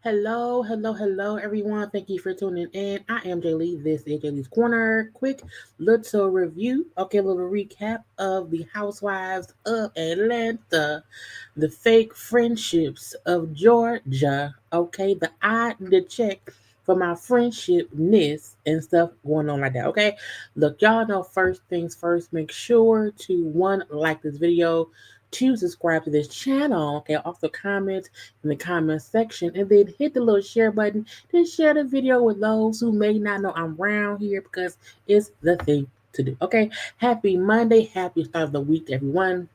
Hello, everyone. Thank you for tuning in. I am Jaylee. This is Jaylee's Corner. Quick little review, little recap of the Housewives of Atlanta, the fake friendships of Georgia, the check for my friendshipness and stuff going on like that, okay? Look, y'all know first things first, make sure to one, like this video, two, subscribe to this channel, okay? Also comment in the comment section and then hit the little share button to share the video with those who may not know I'm around here because it's the thing to do. Okay, happy Monday, happy start of the week, everyone.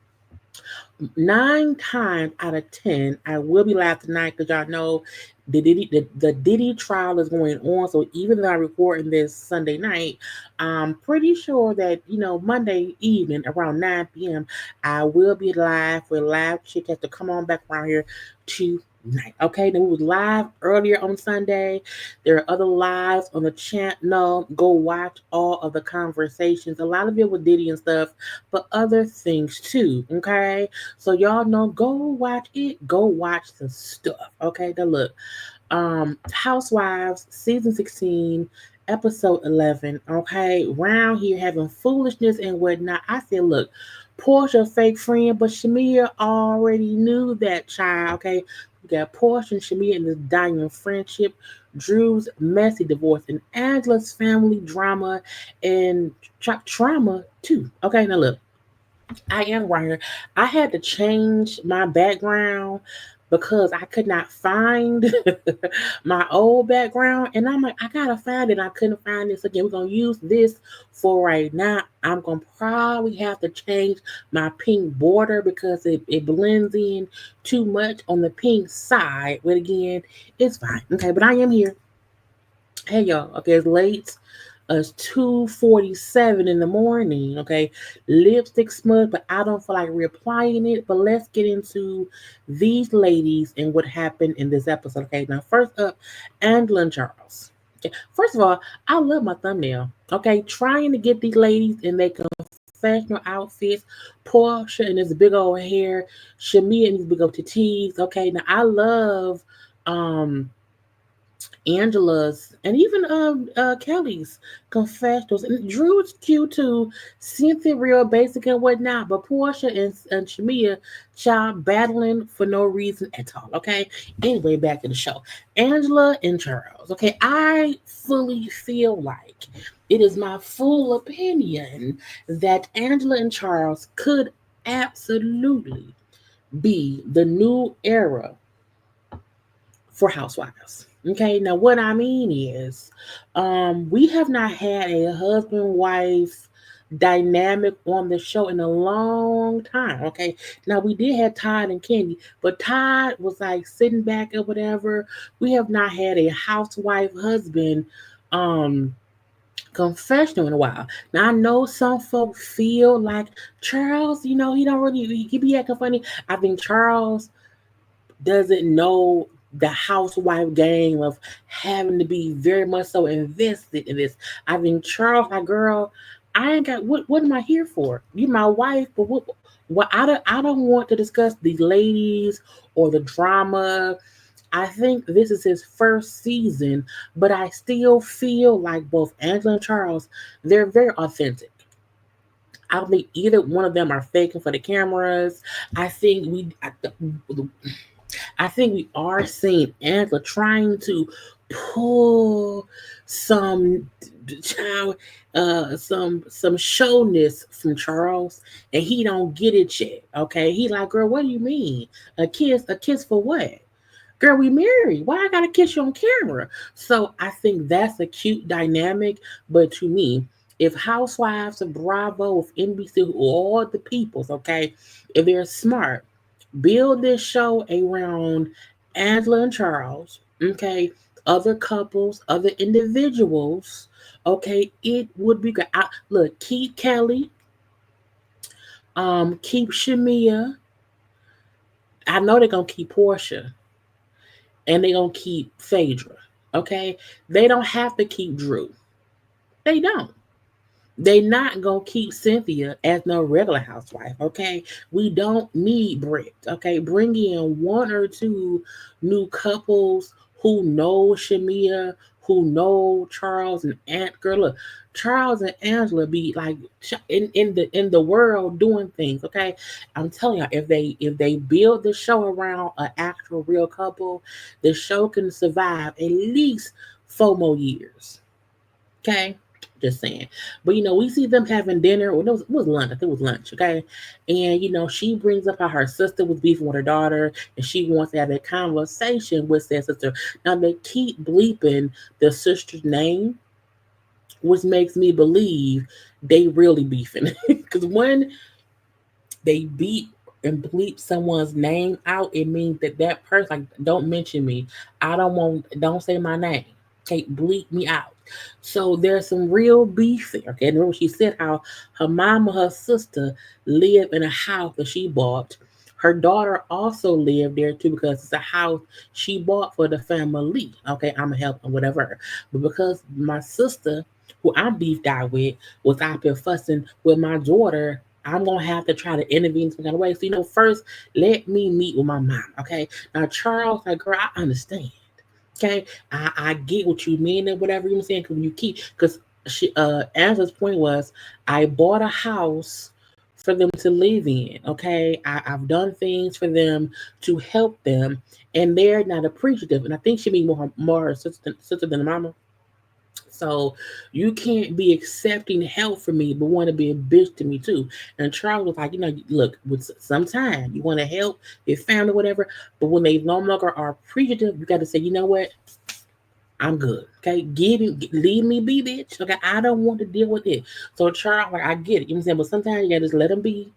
9 times out of 10, I will be live tonight because y'all know the Diddy trial is going on. So even though I'm recording this Sunday night, I'm pretty sure that Monday evening around 9 p.m. I will be live with live chick has to come on back around here tonight. Okay, then we was live earlier on Sunday. There are other lives on the channel. Go watch all of the conversations. A lot of it with Diddy and stuff, but other things too. Okay. So y'all know, go watch it. Go watch the stuff. Okay, now look. Housewives season 16, episode 11. Okay, round here having foolishness and whatnot. I said, look, Porsha fake friend, but Shamea already knew that child. Okay, we got Porsha and Shamea in this diamond friendship. Drew's messy divorce and Angela's family drama and trauma too. Okay, now look. I am right here. I had to change my background because I could not find my old background. And I'm like, I gotta find it. I couldn't find this again. We're gonna use this for right now. I'm gonna probably have to change my pink border because it blends in too much on the pink side. But again, it's fine. Okay, but I am here. Hey y'all, okay, it's late. It's 2:47 in the morning. Okay, lipstick smudge, but I don't feel like reapplying it. But let's get into these ladies and what happened in this episode. Okay, now first up, Angela and Charles. Okay, first of all, I love my thumbnail. Okay, trying to get these ladies in their confessional outfits, Porsha in this big old hair, Shamea in these big old titties. Okay, now I love Angela's and even Kelly's confessionals. And Drew is cute too. Cynthia real basic and whatnot, but Porsha and Shamea child battling for no reason at all. Okay. Anyway, back to the show. Angela and Charles. Okay, I fully feel like it is my full opinion that Angela and Charles could absolutely be the new era for Housewives. Okay, now what I mean is, we have not had a husband wife dynamic on the show in a long time. Okay, now we did have Todd and Candy, but Todd was like sitting back or whatever. We have not had a housewife husband confessional in a while. Now I know some folk feel like Charles, he don't really he be acting funny. I think Charles doesn't know the housewife game of having to be very much so invested in this. I think Charles, my girl, I ain't got what am I here for? You my wife, but what I don't want to discuss these ladies or the drama. I think this is his first season, but I still feel like both Angela and Charles, they're very authentic. I don't think either one of them are faking for the cameras. I think we are seeing Angela trying to pull some child, some showness from Charles, and he don't get it yet. Okay, he like, girl, what do you mean? A kiss for what? Girl, we married. Why I gotta kiss you on camera? So I think that's a cute dynamic. But to me, if Housewives of Bravo, if NBC, all the peoples, okay, if they're smart, build this show around Angela and Charles, okay, other couples, other individuals, okay, it would be good. Look, keep Kelly, keep Shamea. I know they're gonna keep Porsha and they're gonna keep Phaedra. Okay, they don't have to keep Drew. They don't. They not gonna keep Cynthia as no regular housewife, okay? We don't need Brett, okay? Bring in one or two new couples who knows Shamea, who know Charles and Aunt girl. Look, Charles and Angela be like in the world doing things. Okay, I'm telling y'all, if they build the show around an actual real couple, the show can survive at least 4 more years. Okay. Just saying. But we see them having dinner. Well, it was lunch. I think it was lunch. Okay. And she brings up how her sister was beefing with her daughter and she wants to have a conversation with that sister. Now they keep bleeping the sister's name, which makes me believe they really beefing. Because when they beat and bleep someone's name out, it means that person, like, don't mention me. Don't say my name. Okay, bleep me out. So there's some real beef there. Okay, and remember she said how her mom and her sister live in a house that she bought. Her daughter also lived there too because it's a house she bought for the family. Okay, I'm gonna help and whatever. But because my sister, who I'm beefed out with, was out there fussing with my daughter, I'm gonna have to try to intervene some kind of way. So first let me meet with my mom. Okay. Now Charles, like girl, I understand. Okay. I get what you mean and whatever you're saying, because you keep because she Angela's point was I bought a house for them to live in. Okay. I've done things for them to help them and they're not appreciative. And I think she means more her sister than the mama. So you can't be accepting help from me, but want to be a bitch to me too. And Charles was like, look, with some time you want to help your family, whatever, but when they no longer are appreciative, you got to say, you know what, I'm good. Okay, leave me be, bitch. Okay, I don't want to deal with it. So Charles, like, I get it. You know what I'm saying, but sometimes you got to just let them be.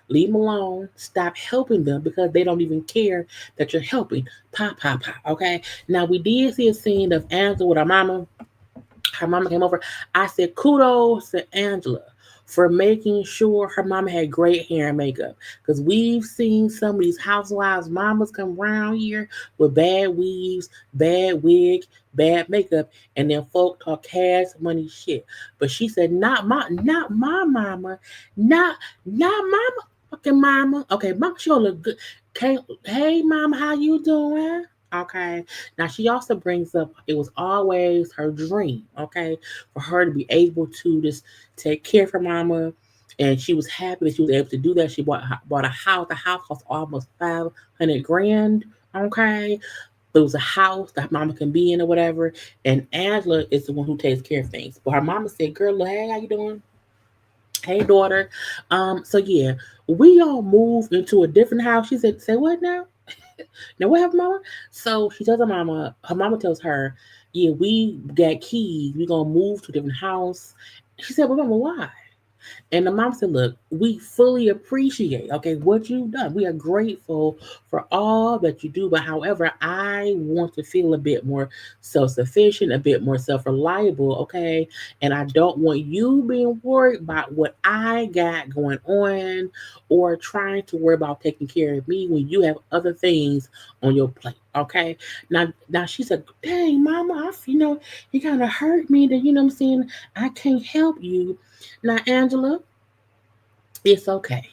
Leave them alone. Stop helping them because they don't even care that you're helping. Pop, pop, pop. Okay. Now we did see a scene of Angela with her mama came over. I said kudos to Angela for making sure her mama had great hair and makeup. Because we've seen some of these housewives mamas come around here with bad weaves, bad wig, bad makeup, and then folk talk cash money shit. But she said, not my mama, not my fucking mama. Okay, mama sure look good. Okay, hey mama, how you doing? Okay. Now she also brings up it was always her dream, okay, for her to be able to just take care of her mama, and she was happy that she was able to do that. She bought a house. The house cost almost 500 grand. Okay, it was a house that mama can be in or whatever. And Angela is the one who takes care of things. But her mama said, "Girl, hey, how you doing? Hey, daughter. So yeah, we all moved into a different house." She said, "Say what now?" Now what happened, mama? So she tells her mama tells her, yeah, we got keys. We gonna move to a different house. She said, well, mama, why? And the mom said, look, we fully appreciate, okay, what you've done. We are grateful for all that you do. But however, I want to feel a bit more self sufficient, a bit more self reliable, okay? And I don't want you being worried about what I got going on or trying to worry about taking care of me when you have other things on your plate. Okay. Now she said, dang, mama, you kind of hurt me that, what I'm saying, I can't help you. Now, Angela, it's okay.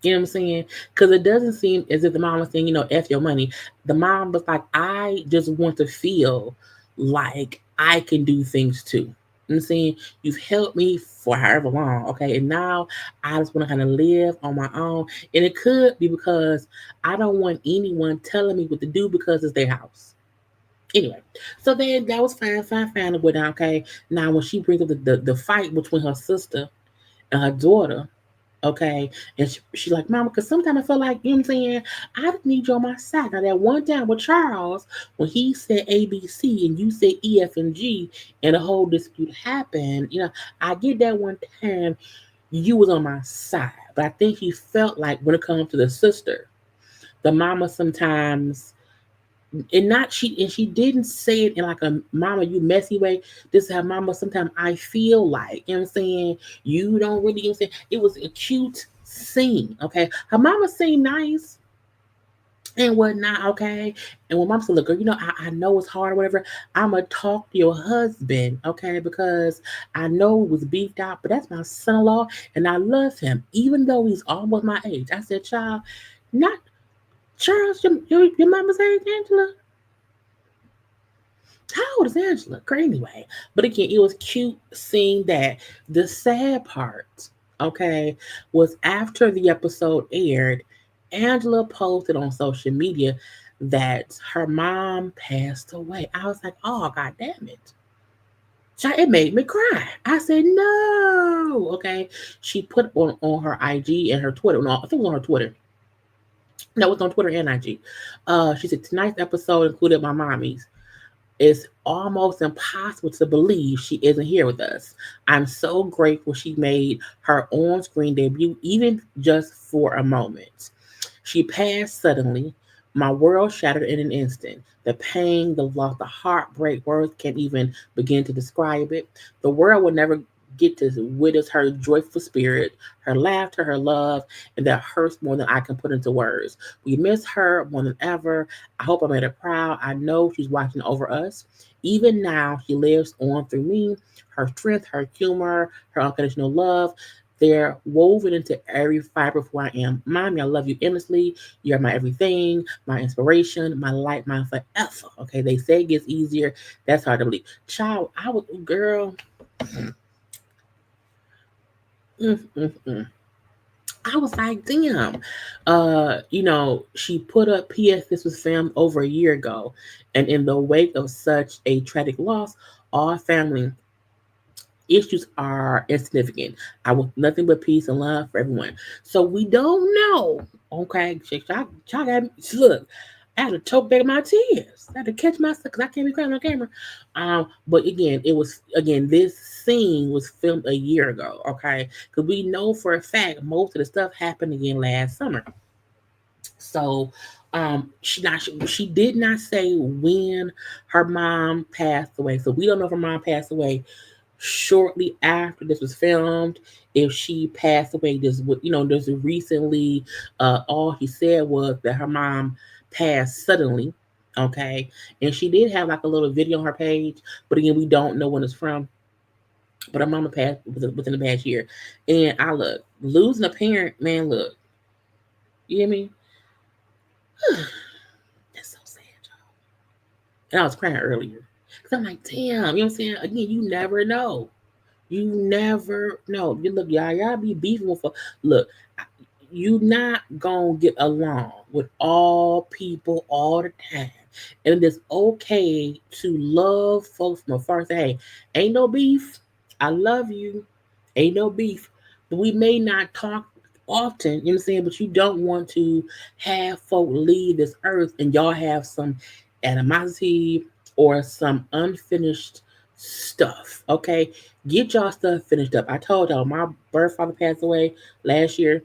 You know what I'm saying? Because it doesn't seem as if the mom was saying, F your money. The mom was like, I just want to feel like I can do things too. You know what I'm saying? You've helped me for however long, okay? And now I just want to kind of live on my own. And it could be because I don't want anyone telling me what to do because it's their house. Anyway, so then that was fine, fine, fine. It went down, okay? Now, when she brings up the fight between her sister and her daughter, okay, and she like, mama, because sometimes I feel like, you know what I'm saying, I just need you on my side. Now, that one time with Charles, when he said ABC and you said EF and G, and the whole dispute happened, I get that one time you was on my side. But I think he felt like when it comes to the sister, the mama sometimes and she didn't say it in like a mama you messy way. This is how mama sometimes I feel like, you know what I'm saying, you don't really, you know what I'm saying, it was a cute scene, okay, her mama seemed nice and whatnot, okay. And when mom said, look girl, I know it's hard or whatever, I'ma talk to your husband, okay, because I know it was beefed out, but that's my son-in-law and I love him even though he's almost my age. I said, child, not Charles, your mama's age, Angela. How old is Angela? Anyway, but again, it was cute seeing that. The sad part, okay, was after the episode aired, Angela posted on social media that her mom passed away. I was like, oh, god damn it. It made me cry. I said, no. Okay. She put on her IG and her Twitter. No, I think it was on her Twitter. No, it was on Twitter and IG. She said, tonight's episode included my mommies. It's almost impossible to believe she isn't here with us. I'm so grateful she made her on screen debut, even just for a moment. She passed suddenly. My world shattered in an instant. The pain, the loss, the heartbreak, words can't even begin to describe it. The world will never get to witness her joyful spirit, her laughter, her love, and that hurts more than I can put into words. We miss her more than ever. I hope I made her proud. I know she's watching over us. Even now, she lives on through me. Her strength, her humor, her unconditional love. They're woven into every fiber of who I am. Mommy, I love you endlessly. You're my everything, my inspiration, my light, my forever. Okay, they say it gets easier. That's hard to believe. Child, I was, girl. Mm, mm, mm. I was like, damn. She put up PS this was filmed over a year ago. And in the wake of such a tragic loss, all family issues are insignificant. I want nothing but peace and love for everyone. So we don't know. Okay, y'all got me. Look, I had to choke back my tears. I had to catch myself because I can't be crying on camera. But again, this scene was filmed a year ago. Okay, because we know for a fact most of the stuff happened again last summer. So she did not say when her mom passed away. So we don't know if her mom passed away shortly after this was filmed, if she passed away just recently. All he said was that her mom passed suddenly. Okay, and she did have like a little video on her page, but again, we don't know when it's from. But her mama passed within the past year, and I look losing a parent, man. Look, you hear me? That's so sad, y'all. And I was crying earlier because I'm like, damn, you know what I'm saying? Again, you never know. You never know. You look, y'all be beefing with. Look, you not gonna get along with all people all the time, and it's okay to love folks from afar. Say, hey, ain't no beef. I love you. Ain't no beef. But we may not talk often. You know what I'm saying? But you don't want to have folk leave this earth, and y'all have some animosity or some unfinished stuff. Okay, get y'all stuff finished up. I told y'all my birth father passed away last year.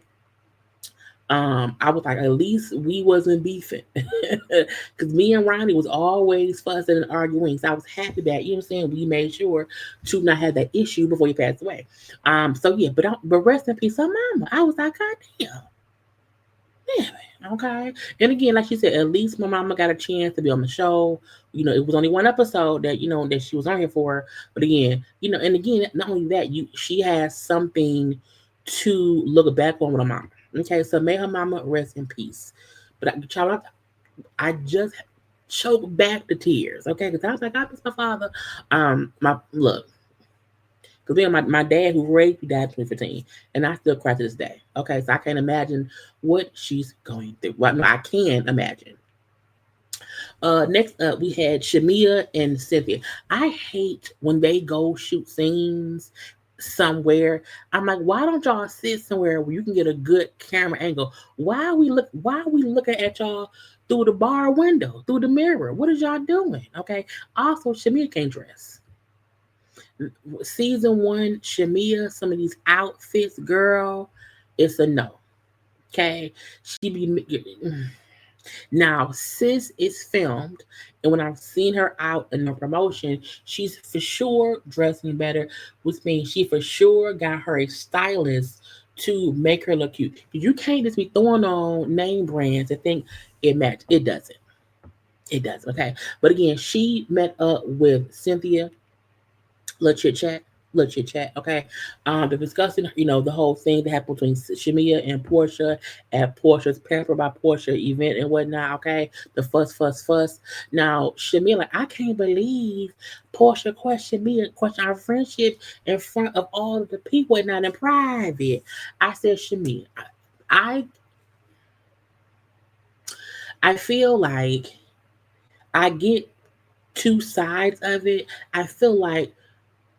I was like, at least we wasn't beefing, because me and Ronnie was always fussing and arguing. So I was happy that, you know what I'm saying, we made sure to not have that issue before he passed away. So yeah, but rest in peace, her mama. I was like, God damn, okay. And again, like she said, at least my mama got a chance to be on the show. It was only one episode that she was on here for. But again, and again, not only that, she has something to look back on with her mama. Okay, so may her mama rest in peace. But child, I just choked back the tears. Okay, because I was like, I miss my father. My look, because my dad who raised me died in 2015, and I still cry to this day. Okay, so I can't imagine what she's going through. Well, no, I can imagine. Next up, we had Shamea and Cynthia. I hate when they go shoot scenes somewhere. I'm like, why don't y'all sit somewhere where you can get a good camera angle? Why are we looking at y'all through the bar window, through the mirror? What is y'all doing? Okay. Also, Shamea can't dress. Season one, Shamea, some of these outfits, girl, it's a no. Okay. She be now, sis is filmed, and when I've seen her out in the promotion, she's for sure dressing better, which means she for sure got her a stylist to make her look cute. You can't just be throwing on name brands and think it matches. It doesn't. It doesn't. Okay. But again, she met up with Cynthia, little chit chat. Look, chit chat, okay? They're discussing, the whole thing that happened between Shamea and Porsha at Porsha's Pamper by Porsha event and whatnot, okay? The fuss, fuss, fuss. Now, Shamea, like, I can't believe Porsha questioned me and questioned our friendship in front of all of the people and not in private. I said, Shamea, I I feel like I get two sides of it. I feel like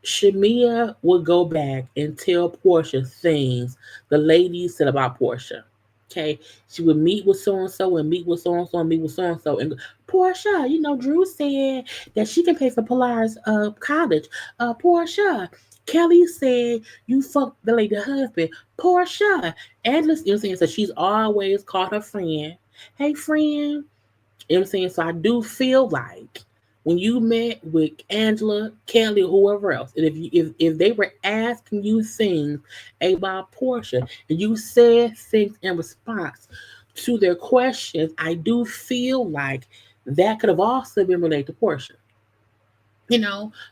Shamea would go back and tell Porsha things the ladies said about Porsha. Okay, she would meet with so and so and meet with so and so and meet with so and so and Porsha, Drew said that she can pay for Pilar's college. Porsha, Kelly said you fucked the lady husband. Porsha, Angela, saying so she's always called her friend. Hey friend, I'm saying? So I do feel like when you met with Angela, Kelly, or whoever else, and if they were asking you things about Porsche and you said things in response to their questions, I do feel like that could have also been related to Porsche,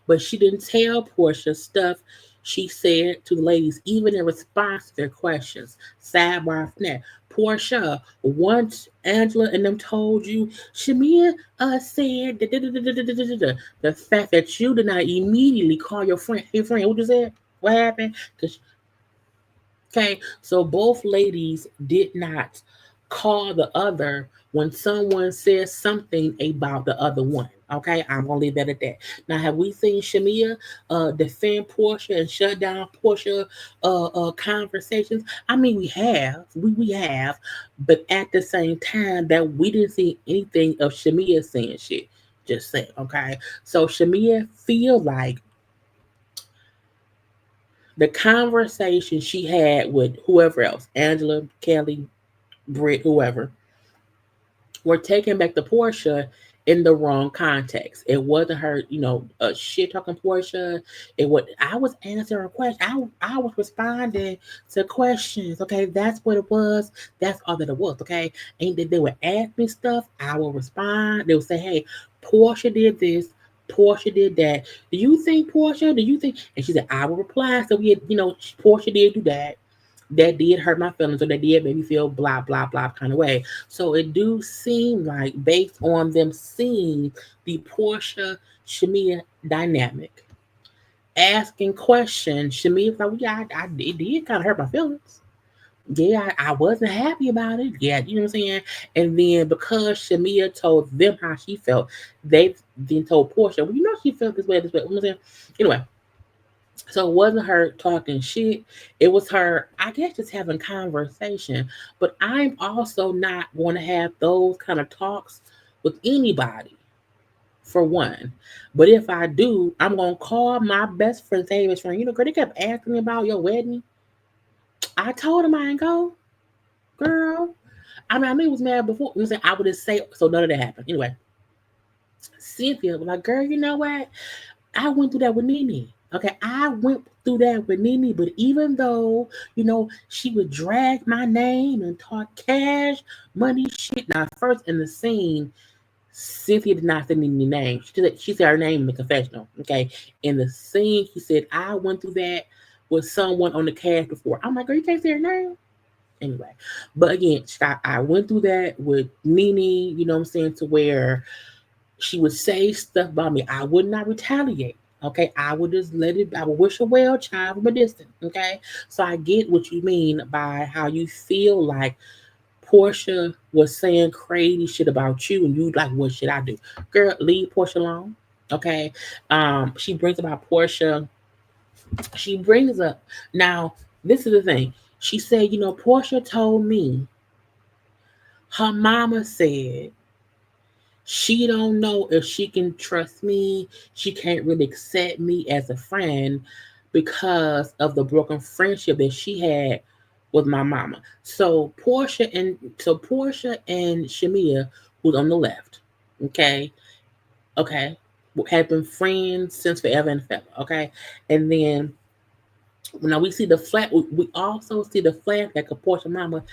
but she didn't tell Portia stuff she said to the ladies, even in response to their questions. Sidebar from that. Portia, once Angela and them told you, Shamia said the fact that you did not immediately call your friend, hey friend, what you said? What happened? Because okay, so both ladies did not call the other when someone says something about the other one. Okay, I'm gonna leave that at that. Now, have we seen Shamia defend Portia and shut down Portia conversations? I mean, we have, but at the same time, that we didn't see anything of Shamia saying shit. Just saying, okay. So Shamia feel like the conversation she had with whoever else, Angela, Kelly, Britt, whoever, were taken back to Portia in the wrong context. It wasn't her, shit talking Portia. It was I was answering questions. I was responding to questions. Okay, that's what it was. That's all that it was. Okay, and they would ask me stuff. I will respond. They would say, "Hey, Portia did this. Portia did that. Do you think Portia? Do you think?" And she said, "I will reply." So we had, Portia did do that. That did hurt my feelings, or that did make me feel blah blah blah kind of way. So it do seem like, based on them seeing the Portia Shamia dynamic, asking questions, Shamia's like, well, yeah, it did kind of hurt my feelings. Yeah, I wasn't happy about it. Yeah, you know what I'm saying? And then because Shamia told them how she felt, they then told Portia, well, she felt this way, this way. You know what I'm saying? Anyway, so it wasn't her talking shit. It was her, I guess, just having conversation. But I'm also not going to have those kind of talks with anybody, for one. But if I do, I'm going to call my best friend, say, best friend, girl, they kept asking me about your wedding. I told him I ain't go, girl. I mean, I knew he was mad before. You know, I would just say, so none of that happened. Anyway, Cynthia was like, girl, you know what? I went through that with Nene. Okay, I went through that with Nene, but even though, she would drag my name and talk cash, money, shit. Now, first in the scene, Cynthia did not say Nene's name. She said her name in the confessional. Okay, in the scene, she said, I went through that with someone on the cash before. I'm like, girl, you can't say her name? Anyway, but again, I went through that with Nene, you know what I'm saying, to where she would say stuff about me. I would not retaliate. Okay, I would just let it. I would wish her well, child, from a distance. Okay, so I get what you mean by how you feel like Portia was saying crazy shit about you, and you like, what should I do, girl? Leave Portia alone. Okay, she brings about Portia. She brings up now. This is the thing. She said, Portia told me her mama said she don't know if she can trust me. She can't really accept me as a friend because of the broken friendship that she had with my mama. So Portia and Shamia, who's on the left, okay, okay, have been friends since forever and ever, okay, and then now we see the flat. We also see the flashback of Portia mama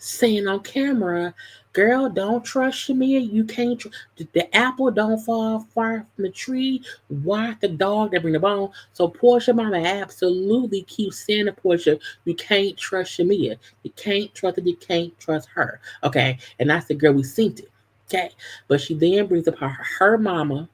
saying on camera, "Girl, don't trust Shamea. You can't. The apple don't fall far from the tree. Watch the dog that bring the bone." So Porsha mama absolutely keeps saying to Porsha, "You can't trust Shamea. You can't trust her. You can't trust her." Okay, and I said, "Girl, we synced it." Okay, but she then brings up her mama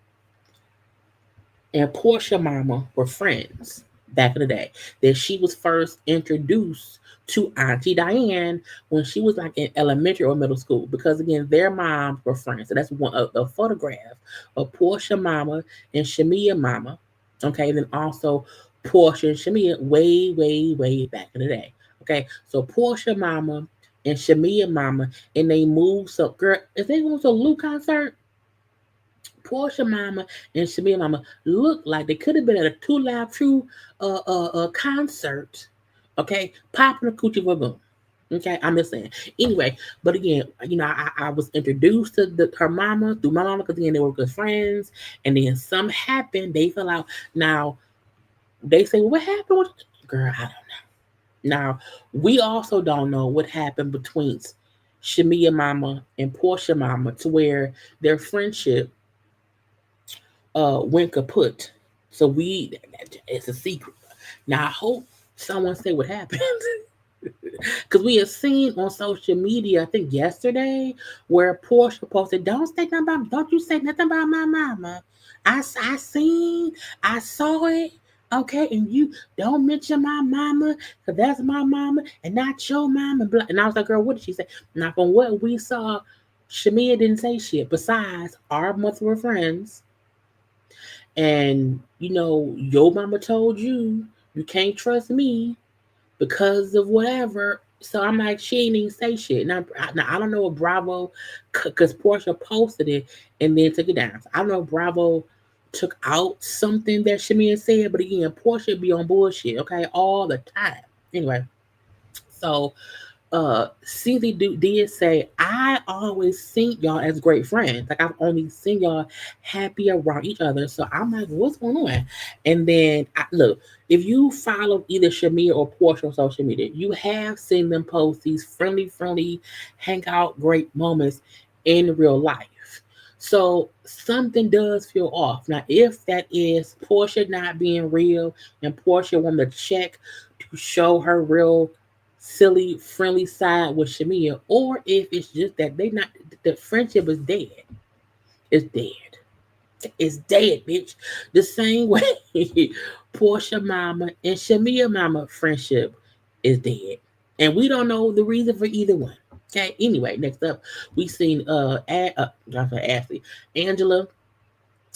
and Porsha mama were friends back in the day. That she was first introduced to Auntie Diane when she was like in elementary or middle school. Because again, their moms were friends. So that's one a photograph of Porsha mama and Shamea mama. Okay, and then also Porsha and Shamea way, way, way back in the day. Okay, so Porsha mama and Shamea mama, and they moved. So girl, if they going to a Lou concert, Porsche Mama and Shamia Mama look like they could have been at a Two Live True concert. Okay, popping a coochie for boom. Okay, I'm just saying. Anyway, but again, I was introduced to her mama through my mama because again they were good friends, and then some happened. They fell out. Now they say, well, "What happened?" With girl, I don't know. Now we also don't know what happened between Shamia Mama and Portia Mama to where their friendship went kaput. So it's a secret. Now I hope someone say what happened. Because we have seen on social media, I think yesterday, where Porsche posted, don't you say nothing about my mama. I seen, I saw it. Okay, and you don't mention my mama, because that's my mama, and not your mama. And I was like, girl, what did she say? Now, from what we saw, Shamia didn't say shit. Besides, our mother were friends, and your mama told you you can't trust me because of whatever. So I'm like, she ain't even say shit. Now I don't know if Bravo, because Portia posted it and then took it down. So I don't know if Bravo took out something that Shamia said, but again, Portia be on bullshit, okay, all the time. Anyway, so Cynthia did say, "I always seen y'all as great friends. Like I've only seen y'all happy around each other." So I'm like, "What's going on?" And then look, if you follow either Shamir or Porsche on social media, you have seen them post these friendly hangout great moments in real life. So something does feel off. Now, if that is Portia not being real and Portia wanting to check to show her real silly friendly side with Shamia, or if it's just that they not the friendship is dead. It's dead. It's dead, bitch. The same way Portia Mama and Shamia Mama friendship is dead. And we don't know the reason for either one. Okay. Anyway, next up, we seen Ashley, Angela,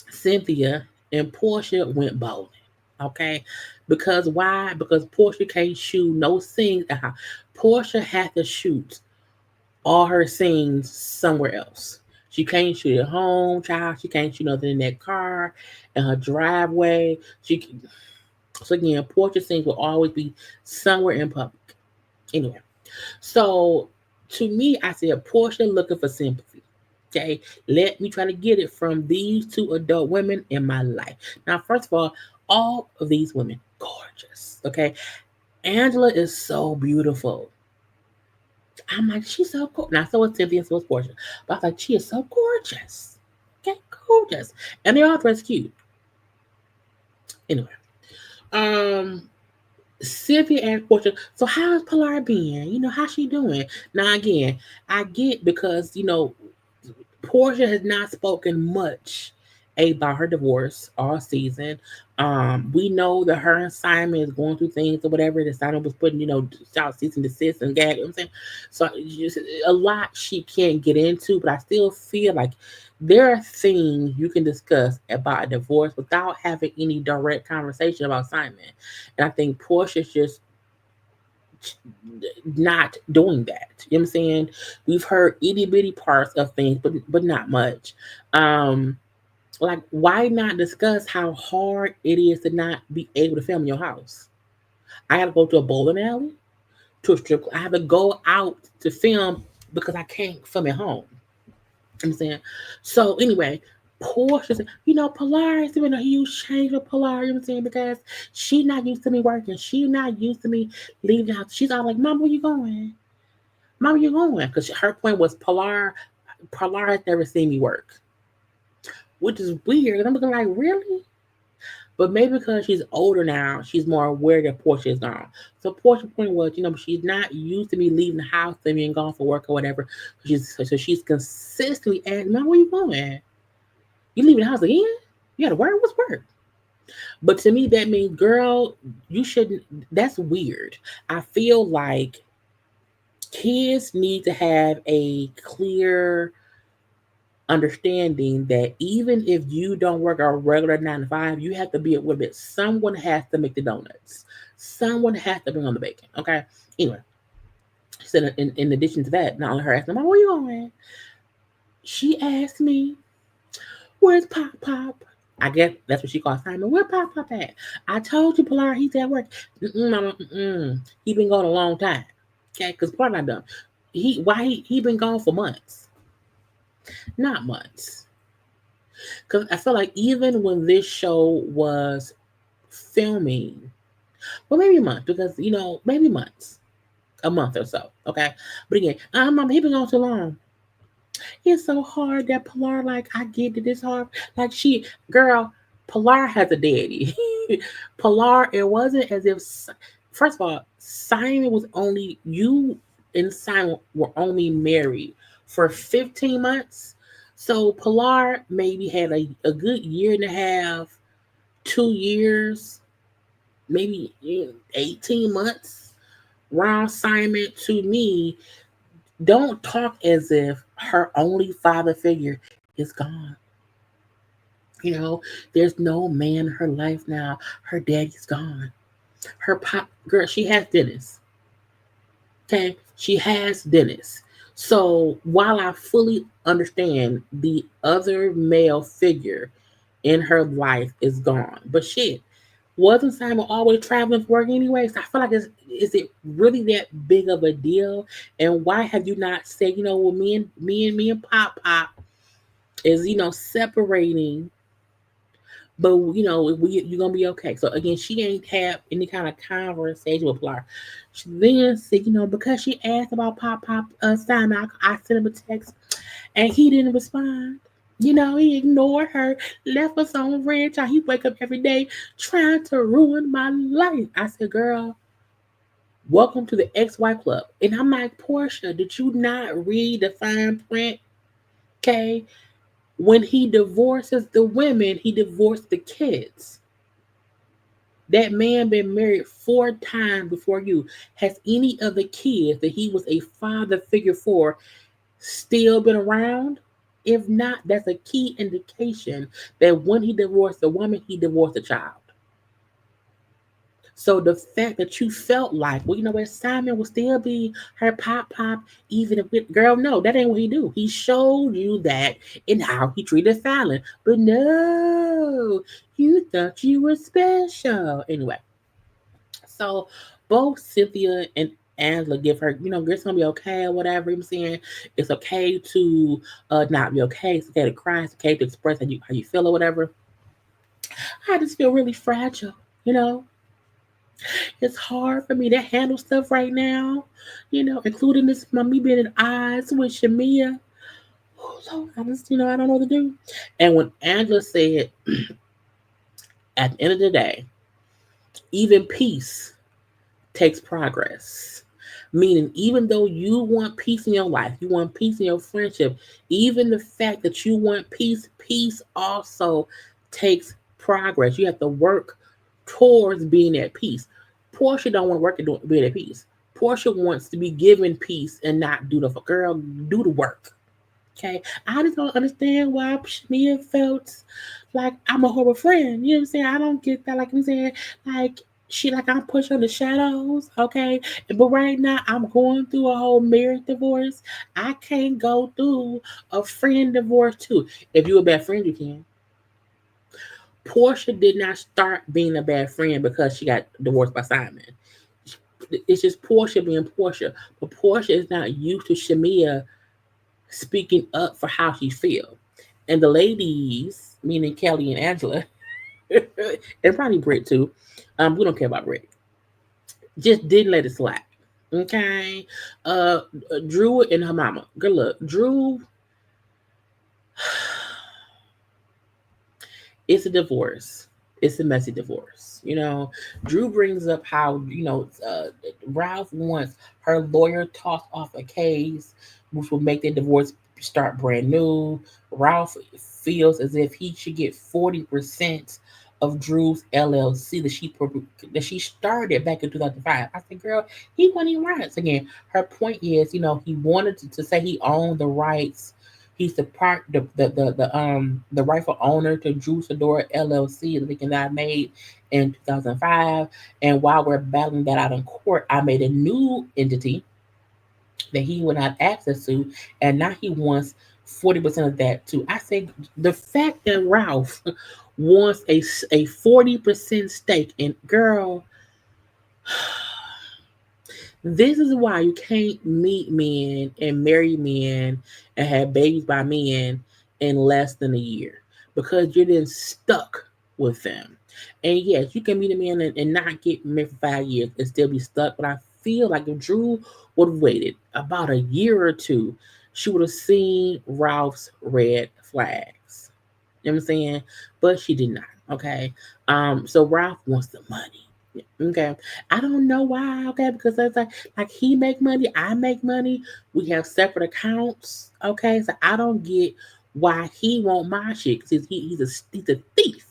Cynthia, and Portia went bowling. Okay. Because why? Because Portia can't shoot no scenes at her. Portia had to shoot all her scenes somewhere else. She can't shoot at home, child. She can't shoot nothing in that car, in her driveway. So again, Portia scenes will always be somewhere in public. Anyway, so to me, I said Portia looking for sympathy. Okay, let me try to get it from these two adult women in my life. Now, first of all of these women gorgeous. Okay, Angela is so beautiful. I'm like, she's so cool. Now, so is Cynthia, so is Portia. But I was like, she is so gorgeous. Okay, gorgeous. And they're all dressed cute. Anyway, um, Cynthia asked Portia, so how's Pilar being? How's she doing? Now, again, I get because, Portia has not spoken much about her divorce all season. We know that her and Simon is going through things or whatever. That Simon was putting, shout cease and desist and gag. You know what I'm saying? So a lot she can't get into, but I still feel like there are things you can discuss about a divorce without having any direct conversation about Simon. And I think Portia's just not doing that. You know what I'm saying? We've heard itty bitty parts of things, but not much. Um, like why not discuss how hard it is to not be able to film in your house? I gotta go to a bowling alley, to a strip club. I have to go out to film because I can't film at home. You know what I'm saying? So anyway, Portia said, Pilar is doing a huge change with Pilar, you know what I'm saying? Because she not used to me working. She not used to me leaving the house. She's all like, Mom, where you going? Mom, you going? Because her point was Pilar has never seen me work, which is weird. And I'm looking like, really? But maybe because she's older now, she's more aware that Portia is gone. So Portia's point was, she's not used to me leaving the house and being gone for work or whatever. So she's consistently asking, Mom, where you going? You leaving the house again? You gotta work? What's work? But to me, that means, girl, you shouldn't. That's weird. I feel like kids need to have a clear understanding that even if you don't work a regular 9 to 5, you have to be a little bit. Someone has to make the donuts. Someone has to bring on the bacon. Okay. Anyway, she said in addition to that, not only her asking, Mom, where you going? She asked me, where's Pop Pop? I guess that's what she called Simon. Where Pop Pop at? I told you, Pilar, he's at work. Mama, he been gone a long time. Okay, because part not done. He been gone for months, not months. Because I feel like even when this show was filming, well, maybe a month, because maybe months, a month or so. Okay, but again, Mama, he been gone too long. It's so hard that Pilar, like, I get that it's hard. Like, girl, Pilar has a daddy. Pilar, it wasn't as if, first of all, Simon was only, you and Simon were only married for 15 months. So Pilar maybe had a good year and a half, 2 years, maybe 18 months around Simon. To me, don't talk as if her only father figure is gone. There's no man in her life now. Her daddy's gone. Her pop, girl, she has Dennis. Okay? She has Dennis. So while I fully understand the other male figure in her life is gone, but shit, wasn't Simon always traveling for work anyway? So I feel like, is it really that big of a deal? And why have you not said, well, me and Pop Pop is separating, but you're gonna be okay. So again, she ain't have any kind of conversation with Pilar. She then said, because she asked about Pop Pop Simon, I sent him a text and he didn't respond. He ignored her, left us on red. He wake up every day trying to ruin my life. I said, girl, welcome to the ex-wife club. And I'm like, Porsha, did you not read the fine print? Okay. When he divorces the women, he divorced the kids. That man been married 4 times before you. Has any of the kids that he was a father figure for still been around? If not, that's a key indication that when he divorced the woman, he divorced the child. So the fact that you felt like, well, what, Simon will still be her Pop Pop, even if girl, no, that ain't what he do. He showed you that in how he treated Fallon. But no, you thought you were special. Anyway, so both Cynthia and Angela give her, it's gonna be okay or whatever. I'm saying it's okay to not be okay. It's okay to cry. It's okay to express how you feel or whatever. I just feel really fragile, you know. It's hard for me to handle stuff right now, including this me being in eyes with Shamea. Oh Lord, I don't know what to do. And when Angela said, at the end of the day, even peace takes progress. Meaning, even though you want peace in your life, you want peace in your friendship, even the fact that you want peace, peace also takes progress. You have to work towards being at peace. Porsha don't want to work at being at peace. Porsha wants to be given peace and not do the girl, do the work. Okay, I just don't understand why Shamea felt like I'm a horrible friend. You know what I'm saying? I don't get that. Like I'm saying, like she like I'm pushed on the shadows. Okay, but right now I'm going through a whole marriage divorce. I can't go through a friend divorce too. If you're a bad friend, you can. Porsha did not start being a bad friend because she got divorced by Simon. It's just Porsha being Porsha, but Porsha is not used to Shamea speaking up for how she feels. And the ladies, meaning Kelly and Angela, and probably Britt too, we don't care about Britt, just didn't let it slide. Okay. Uh, Drew and her mama. Good luck. Drew, it's a divorce. It's a messy divorce. Drew brings up how, Ralph wants her lawyer tossed off a case, which will make their divorce start brand new. Ralph feels as if he should get 40% of Drew's LLC that she started back in 2005. I said, girl, he wasn't even rights again. Her point is, he wanted to say he owned the rights. He's the rightful owner to Drew Fedora LLC, the thing that I made in 2005. And while we're battling that out in court, I made a new entity that he would have access to, and now he wants 40% of that too. I say the fact that Ralph wants a 40% stake in, girl, this is why you can't meet men and marry men and have babies by men in less than a year, because you're then stuck with them. And yes, you can meet a man and not get married for 5 years and still be stuck. But I feel like if Drew would have waited about a year or two, she would have seen Ralph's red flags. You know what I'm saying? But she did not. Okay. So Ralph wants the money. Okay. I don't know why. Okay, because that's like he make money, I make money. We have separate accounts. Okay, so I don't get why he want my shit. Because he's a thief.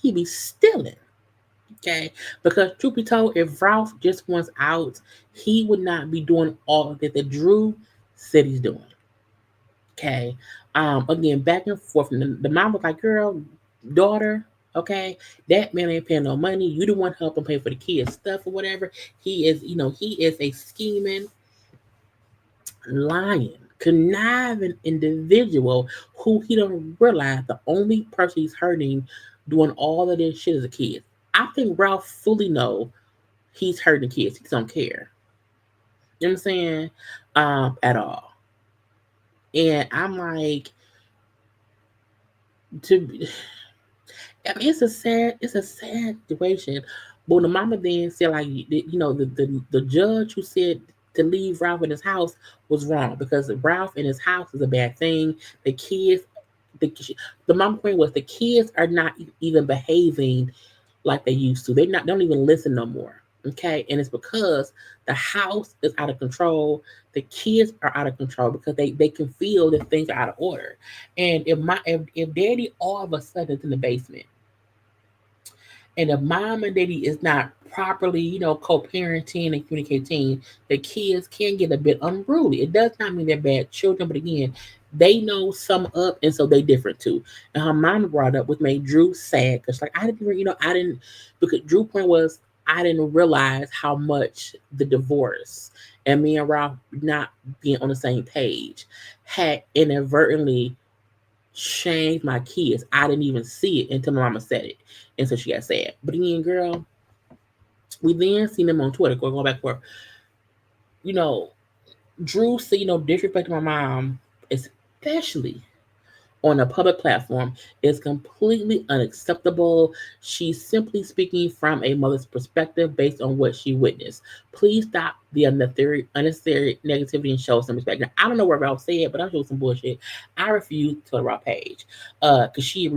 He be stealing. Okay, because truth be told, if Ralph just wants out, he would not be doing all of that Drew said he's doing. Okay. Again, back and forth. And the mom was like, girl, daughter, okay, that man ain't paying no money. You the one helping pay for the kids' stuff or whatever. He is a scheming, lying, conniving individual who he don't realize the only person he's hurting doing all of this shit is a kid. I think Ralph fully know he's hurting kids. He don't care. You know what I'm saying? At all. And I'm like, to I mean, it's a sad situation. But when the mama then said like, the judge who said to leave Ralph in his house was wrong, because Ralph in his house is a bad thing. The kids, the the mama point was the kids are not even behaving like they used to. They don't even listen no more. Okay, and it's because the house is out of control. The kids are out of control because they can feel that things are out of order. And if daddy all of a sudden is in the basement, and if mom and daddy is not properly, co-parenting and communicating, the kids can get a bit unruly. It does not mean they're bad children, but again, they know some up, and so they different too. And her mom brought up, which made Drew sad, because like I didn't, because Drew point was I didn't realize how much the divorce and me and Ralph not being on the same page had inadvertently changed my kids. I didn't even see it until my mama said it. And so she got sad. But again, girl, we then seen them on Twitter going back and forth. You know, Drew said, disrespecting my mom, especially on a public platform, is completely unacceptable. She's simply speaking from a mother's perspective based on what she witnessed. Please stop the unnecessary negativity and show some respect. Now, I don't know what Ralph said, but I'm sure some bullshit. I refuse to the Ralph page because she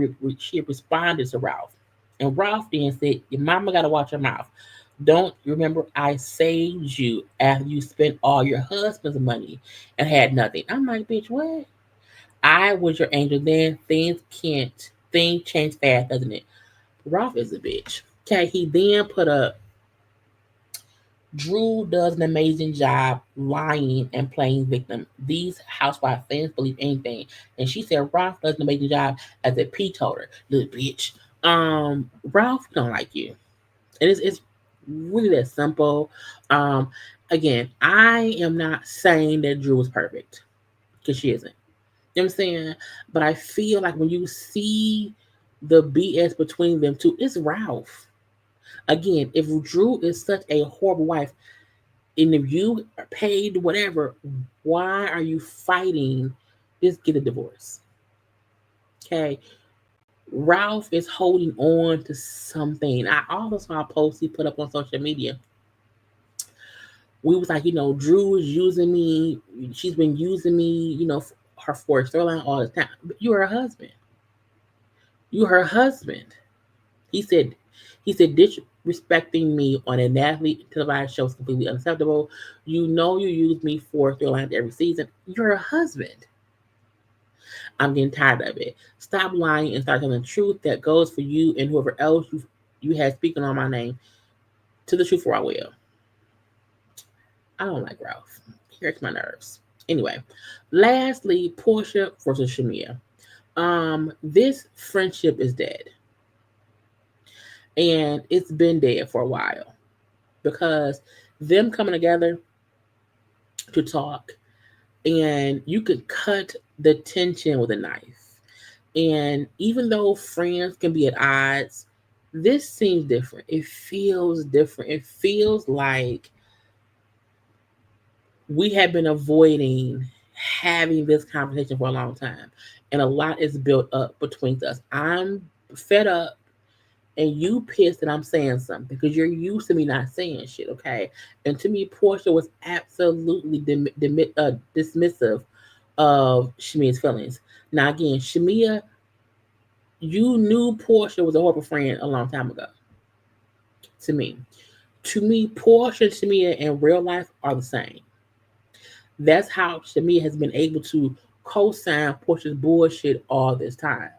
responded to Ralph. And Ralph then said, your mama got to watch her mouth. Don't you remember I saved you after you spent all your husband's money and had nothing? I'm like, bitch, what? I was your angel then. Things change fast, doesn't it? Ralph is a bitch. Okay, he then put up Drew does an amazing job lying and playing victim. These housewife fans believe anything. And she said Ralph does an amazing job as a pee toter. Little bitch. Ralph don't like you. And it's really that simple. Um, Again, I am not saying that Drew is perfect, because she isn't. You know what I'm saying? But I feel like when you see the BS between them two, it's Ralph. Again, if Drew is such a horrible wife, and if you are paid whatever, why are you fighting? Just get a divorce. Okay. Ralph is holding on to something. I also saw a post he put up on social media We was like, Drew is using me. She's been using me, her for storyline all the time. But you're her husband. You're her husband. He said, disrespecting me on a nationally televised show is completely unacceptable. You know you use me for storylines every season. You're a husband. I'm getting tired of it. Stop lying and start telling the truth. That goes for you and whoever else you had speaking on my name. To the truth, or I will. I don't like Ralph. He hurts my nerves. Anyway, lastly, Porsha versus Shamea. This friendship is dead, and it's been dead for a while because them coming together to talk, and you could cut the tension with a knife. And even though friends can be at odds, this seems different. It feels different. It feels like we have been avoiding having this conversation for a long time, and a lot is built up between us. I'm fed up, and you pissed that I'm saying something because you're used to me not saying shit, okay? And to me, Porsha was absolutely dismissive of Shamea's feelings. Now, again, Shamea, you knew Porsha was a horrible friend a long time ago. To me, Porsha and Shamea in real life are the same. That's how Shamea has been able to co-sign Portia's bullshit all this time.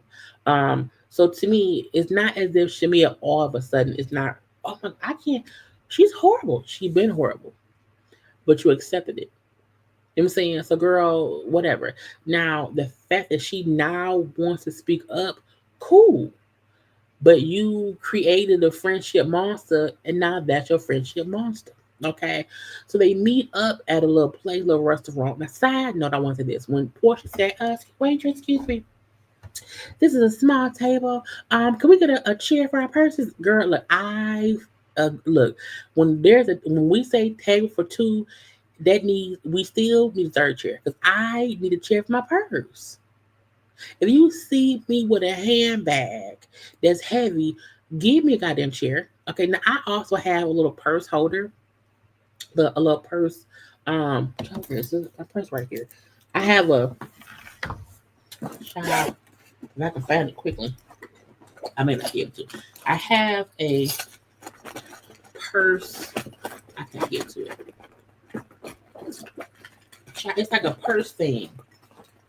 So to me, it's not as if Shamea all of a sudden it's not. Oh my, I can't. She's horrible. She's been horrible, but you accepted it. You know what I'm saying? So, girl, whatever. Now, the fact that she now wants to speak up, cool. But you created a friendship monster, and now that's your friendship monster. Okay, so they meet up at a little place, little restaurant. Now, side note, I want to say this: when Portia said, "Waitress, excuse me, this is a small table. Can we get a chair for our purses?" Girl, look, look when we say table for two, we still need a third chair because I need a chair for my purse. If you see me with a handbag that's heavy, give me a goddamn chair. Okay, now I also have a little purse holder, a little purse. This is a purse right here. I have a child. If I can find it quickly, I may not be able to. I have a purse. I can't get to it. It's like a purse thing.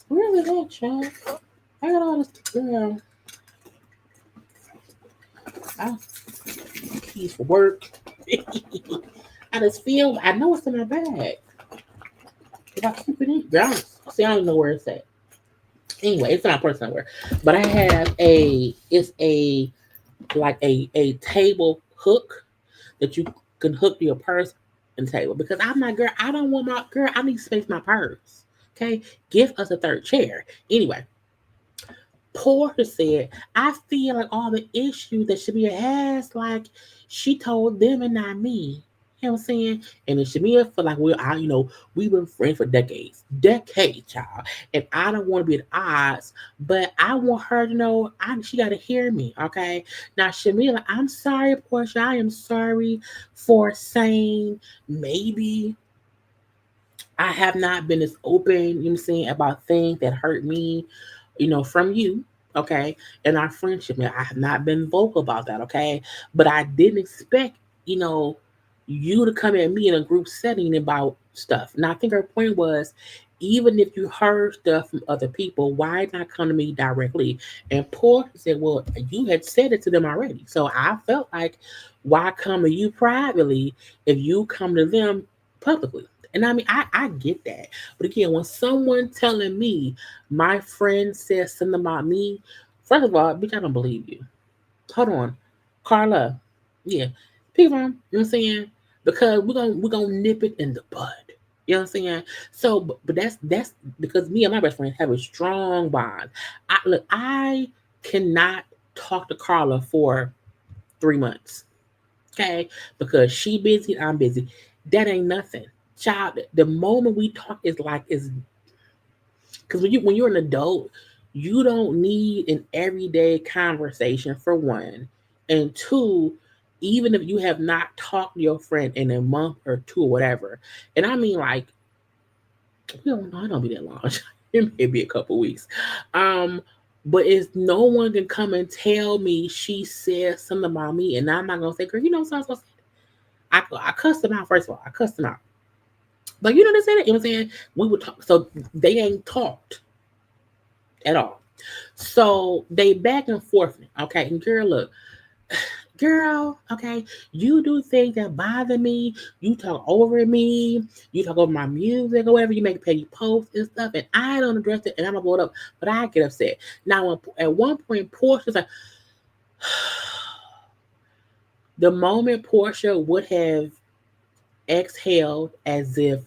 Where is that, child? I got all this. Girl. Keys for work. I just feel. I know it's in my bag. If I keep it in, girl, see, I don't know where it's at. Anyway, it's not purse somewhere. But I have it's a like a table hook that you can hook to your purse and table. Because I'm like, girl, I don't want my girl, I need to space my purse. Okay? Give us a third chair. Anyway, Porter said, I feel like all the issues that Shamea has, like she told them and not me. You know what I'm saying? And then Shamea feel like we've been friends for decades, child. And I don't want to be at odds, but I want her to know she got to hear me, okay? Now, Shamea, like, I'm sorry, Portia. I am sorry for saying maybe I have not been as open, you know what I'm saying, about things that hurt me, from you, okay, and our friendship. Now, I have not been vocal about that, okay, but I didn't expect, you know, you to come at me in a group setting about stuff. Now, I think her point was, even if you heard stuff from other people, why not come to me directly? And Portia said, well, you had said it to them already. So I felt like, why come to you privately if you come to them publicly? And I mean, I get that. But again, when someone telling me my friend says something about me, first of all, bitch, I don't believe you. Hold on. Karla. Yeah. Pick on, you know what I'm saying? Because we're gonna nip it in the bud. You know what I'm saying? So but that's because me and my best friend have a strong bond. I cannot talk to Karla for 3 months. Okay? Because she busy, I'm busy. That ain't nothing. Child, the moment we talk is like is because when you're an adult, you don't need an everyday conversation for one, and two, even if you have not talked to your friend in a month or two or whatever, and I mean like we don't know, it don't be that long. It may be a couple weeks. Um, but it's no one can come and tell me she said something about me, and I'm not gonna say, girl, you know something. I cussed them out first of all. I cussed them out, but you know they said it. You know what I'm saying? We would talk, so they ain't talked at all. So they back and forth. Okay, and girl, look, girl, okay, you do things that bother me. You talk over me. You talk over my music or whatever. You make petty posts and stuff, and I don't address it, and I'm gonna blow it up. But I get upset. Now, at one point, Portia's like, the moment Porsha would have exhaled as if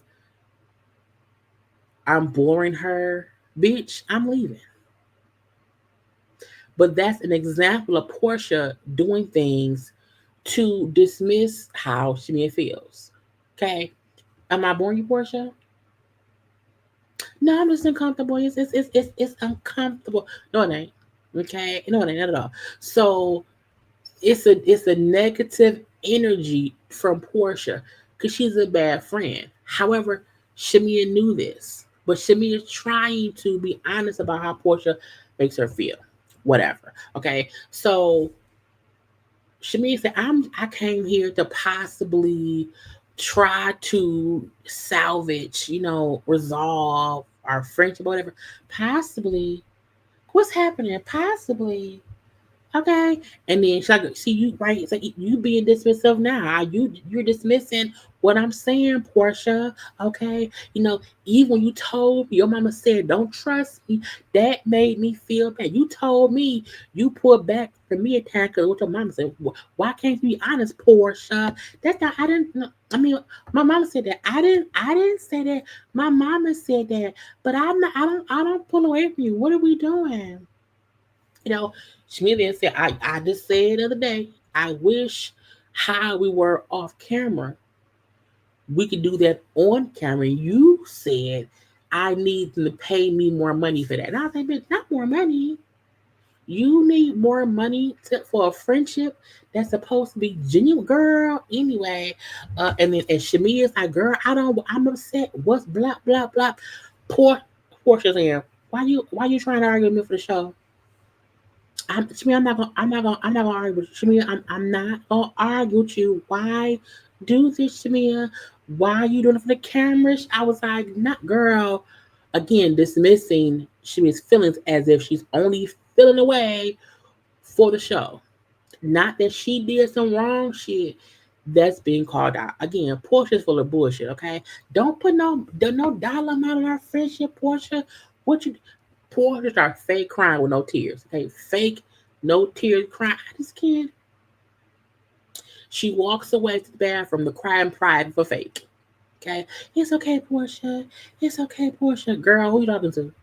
I'm boring her, bitch, I'm leaving. But that's an example of Porsha doing things to dismiss how Shamea feels. Okay? Am I boring you, Porsha? No, I'm just uncomfortable. It's uncomfortable. No, it ain't. Okay? No, it ain't at all. So it's a negative energy from Porsha because she's a bad friend. However, Shamea knew this, but Shamea is trying to be honest about how Porsha makes her feel. Whatever. Okay, so Shamea said, I came here to possibly try to salvage, resolve our friendship, whatever. Possibly, what's happening? Possibly, okay. And then she's like, see you right. It's like you being dismissive now. You're dismissing what I'm saying, Portia. Okay. Even when you told me, your mama said, don't trust me, that made me feel bad. You told me you pulled back from me at time because what your mama said. Why can't you be honest, Portia? That's not I didn't I mean my mama said that. I didn't say that. My mama said that. But I'm not I don't pull away from you. What are we doing? You know, Shmelian said, I just said the other day, I wish how we were off camera, we could do that on camera. You said, I need them to pay me more money for that. And I was like, bitch, not more money. You need more money for a friendship that's supposed to be genuine, girl. Anyway, and then as Shamia's like, girl, I'm upset. What's blah blah blah? Poor Portia's saying, why you trying to argue with me for the show? Shmi, I'm not gonna argue with you. Shmi, I'm not gonna argue with you. Why do this, Shmi? Why are you doing it for the cameras? I was like, not girl. Again, dismissing Shmi's feelings as if she's only feeling away for the show. Not that she did some wrong shit that's being called out. Again, Portia's full of bullshit, okay? Don't put no dollar amount on our friendship, Portia. What you Portia start fake crying with no tears. Okay, fake, no tears crying. I just can't. She walks away to the bathroom to cry in pride for fake. Okay, it's okay, Portia. It's okay, Portia. Girl, who you talking to?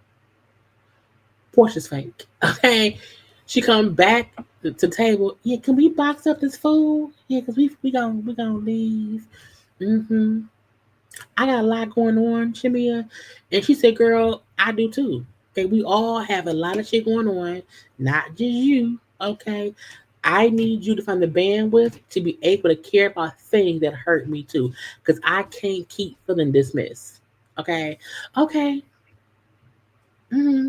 Portia's fake. Okay, she come back to table. Yeah, can we box up this food? Yeah, cause we gonna leave. Mm-hmm. I got a lot going on, Shimia. And she said, girl, I do too. Okay, we all have a lot of shit going on, not just you. Okay. I need you to find the bandwidth to be able to care about things that hurt me too. Because I can't keep feeling dismissed. Okay. Okay. Mm-hmm.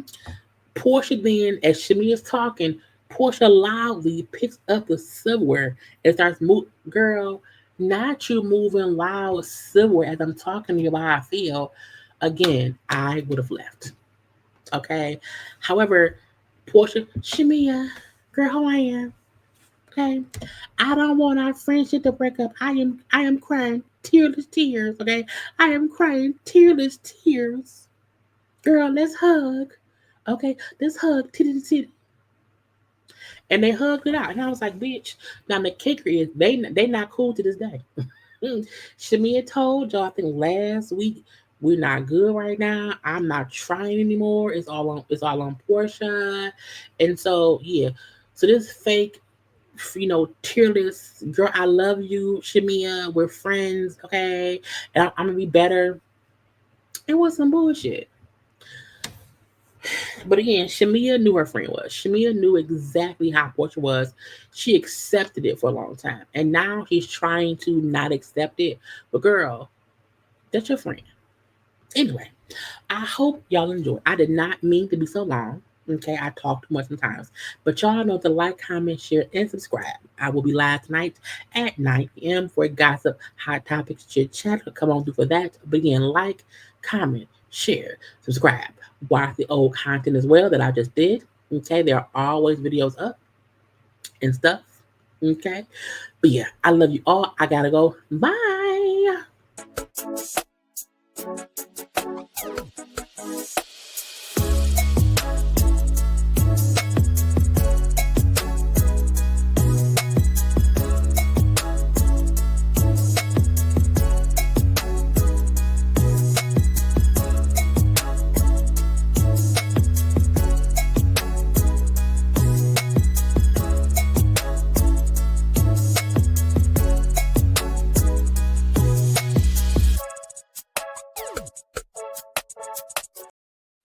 Portia then, as Shamia's talking, Portia loudly picks up the silverware and starts moving. Girl, not you moving loud silverware as I'm talking to you about how I feel. Again, I would have left. Okay. However, Portia, Shamia, girl, how I am. Okay. I don't want our friendship to break up. I am crying tearless tears. Okay. I am crying tearless tears. Girl, let's hug. Okay, let's hug titty to titty. And they hugged it out. And I was like, bitch. Now the kicker is they not cool to this day. Shamia told y'all, I think last week, we're not good right now. I'm not trying anymore. It's all on Portia. And so yeah. So this fake, tearless girl, I love you, Shamia. We're friends, okay? And I'm gonna be better. It was some bullshit. But again, Shamea knew her friend was. Shamea knew exactly how Porsha was. She accepted it for a long time. And now he's trying to not accept it. But girl, that's your friend. Anyway, I hope y'all enjoy. I did not mean to be so long. Okay, I talk too much sometimes. But y'all know to like, comment, share, and subscribe. I will be live tonight at 9 p.m. for gossip, hot topics, chit chat. Come on through for that. But again, like, comment, share, subscribe. Watch the old content as well that I just did. Okay, there are always videos up and stuff. Okay, but yeah, I love you all. I gotta go. Bye.